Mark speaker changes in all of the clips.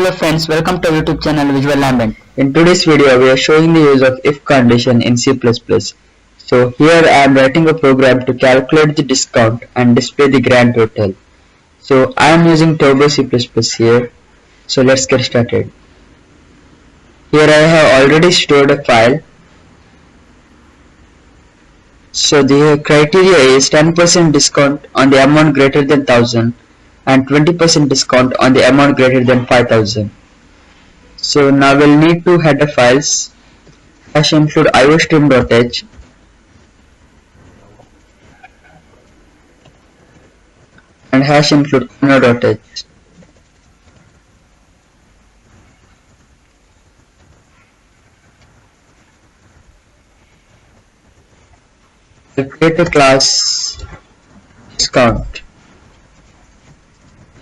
Speaker 1: Hello friends, welcome to our YouTube channel Visual Lambent.
Speaker 2: In today's video, we are showing the use of if condition in C++. So here I am writing a program to calculate the discount and display the grand total. So I am using Turbo C++ here. So let's get started. Here I have already stored a file. So the criteria is 10% discount on the amount greater than 1000 and 20% discount on the amount greater than 5000. So now we'll need two header files, hash include iostream.h and hash include conno.h. We'll create a class discount.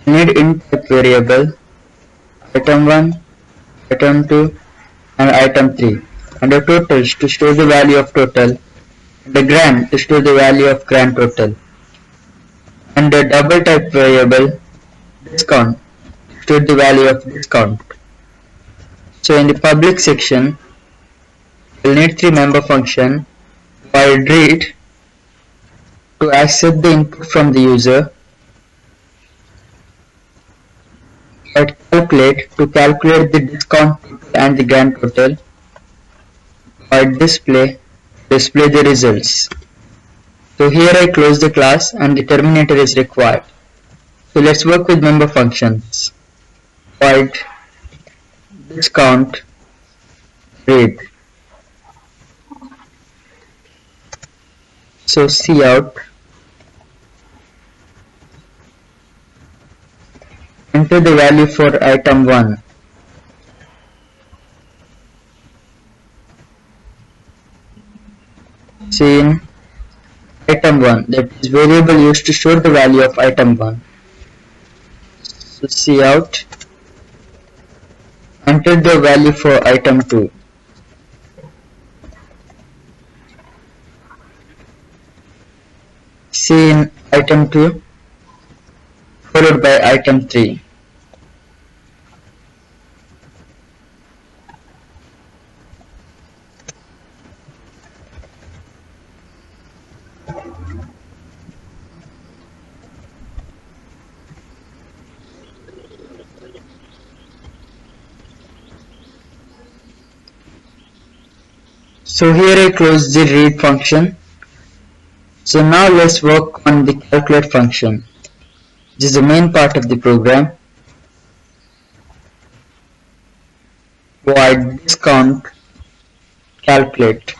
Speaker 2: We need int type variable item 1, item 2 and item 3 and the totals to store the value of total, the grand to store the value of grand total, and the double type variable discount to store the value of discount. So in the public section we'll need three member function void read to accept the input from the user, void calculate to calculate the discount total and the grand total, void display the results. So here I close the class and the terminator is required. So let's work with member functions. Void discount read. So cout, enter the value for item 1. See in item 1, that is variable used to store the value of item 1. So cout, enter the value for item 2. See in item 2 followed by item 3. So here I close the read function. So now let's work on the calculate function. This is the main part of the program. Void discount calculate.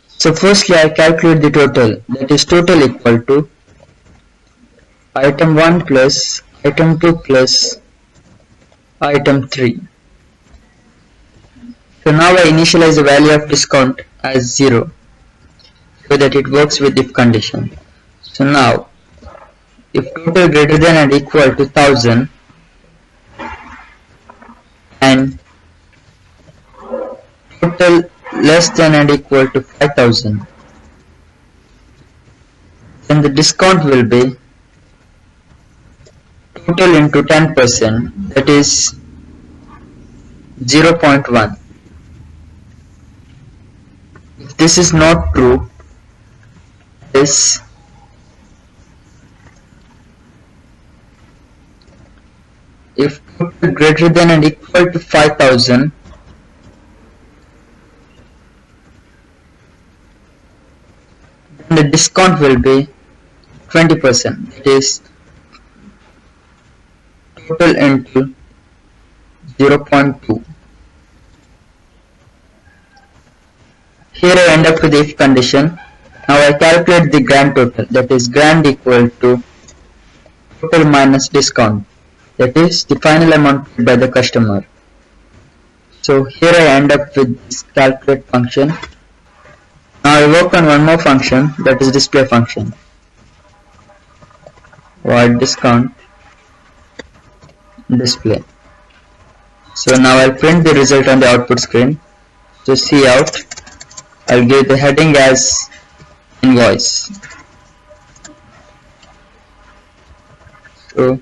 Speaker 2: So firstly I calculate the total, that is total equal to item 1 plus item 2 plus item 3. So now I initialize the value of discount as 0 so that it works with if condition. So now if total greater than and equal to 1000 and total less than and equal to 5000, then the discount will be total into 10%, that is 0.1. If this is not true, this if total greater than and equal to 5000, then the discount will be 20%, that is total into 0.2. Here I end up with the if condition. Now I calculate the grand total, that is grand equal to total minus discount, that is the final amount paid by the customer. So here I end up with this calculate function. Now I work on one more function, that is display function. Void discount display. So now I'll print the result on the output screen. So cout, I'll give the heading as invoice. So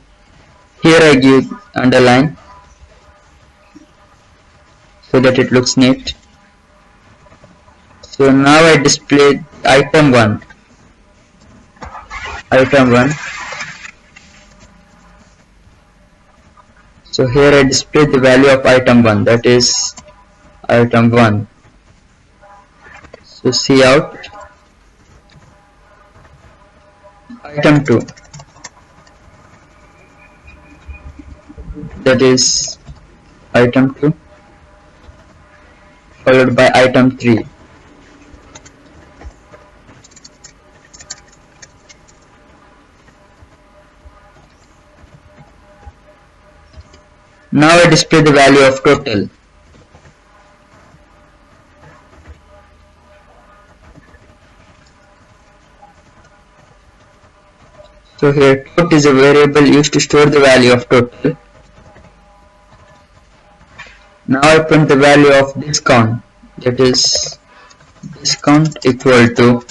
Speaker 2: here I give underline so that it looks neat. So now I display item 1. So here I display the value of item 1, that is item 1. So see out item 2, that is item 2, followed by item 3. Now I display the value of total. So here tot is a variable used to store the value of total. Now I print the value of discount, that is discount equal to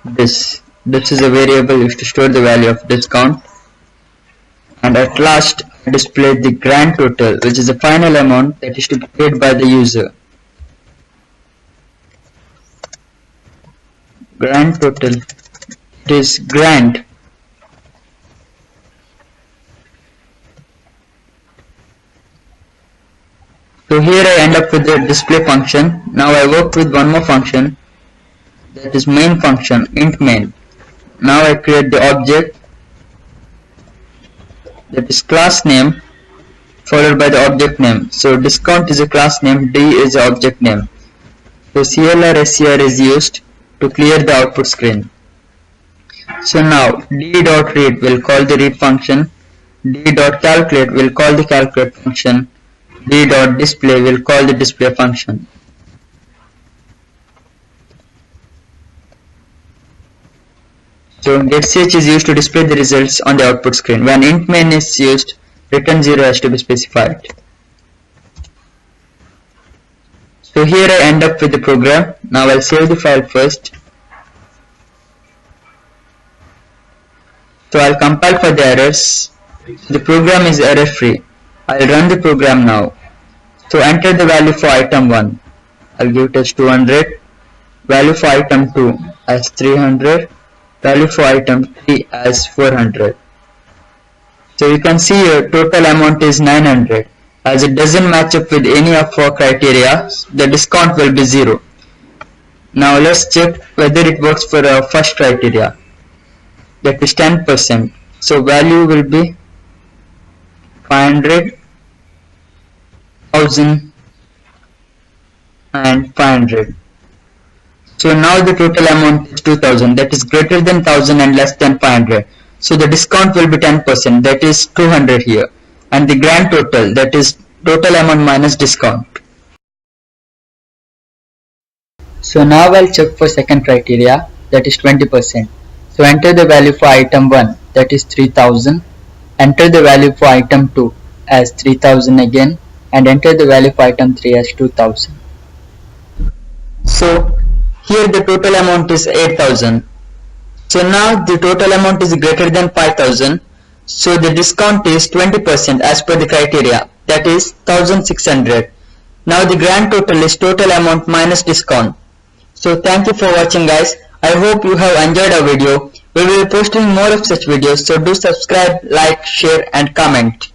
Speaker 2: this. This is a variable used to store the value of discount. And at last I display the grand total, which is the final amount that is to be paid by the user. Grand total, it is grand. So here I end up with the display function. Now I work with one more function, that is main function, int main. Now I create the object, that is class name followed by the object name. So discount is a class name, D is the object name. So CLR SCR is used to clear the output screen. So now d.read will call the read function, d.calculate will call the calculate function, d.display will call the display function. So getCH is used to display the results on the output screen. When int main is used, return 0 has to be specified. So here I end up with the program. Now I'll save the file first. So I'll compile for the errors. The program is error free. I'll run the program now. So enter the value for item 1. I'll give it as 200. Value for item 2 as 300. Value for item 3 as 400. So you can see your total amount is 900. As it doesn't match up with any of our criteria, the discount will be 0. Now let's check whether it works for our first criteria, that is 10%. So value will be 500, 1000 and 500. So now the total amount is 2000, that is greater than 1000 and less than 500. So the discount will be 10%, that is 200 here. And the grand total, that is total amount minus discount. So now I'll check for second criteria, that is 20%. So enter the value for item 1, that is 3000. Enter the value for item 2 as 3000 again, and enter the value for item 3 as 2000. So here the total amount is 8000. So now the total amount is greater than 5000. So the discount is 20% as per the criteria, that is 1600. Now the grand total is total amount minus discount. So thank you for watching guys. I hope you have enjoyed our video. We will be posting more of such videos, so do subscribe, like, share and comment.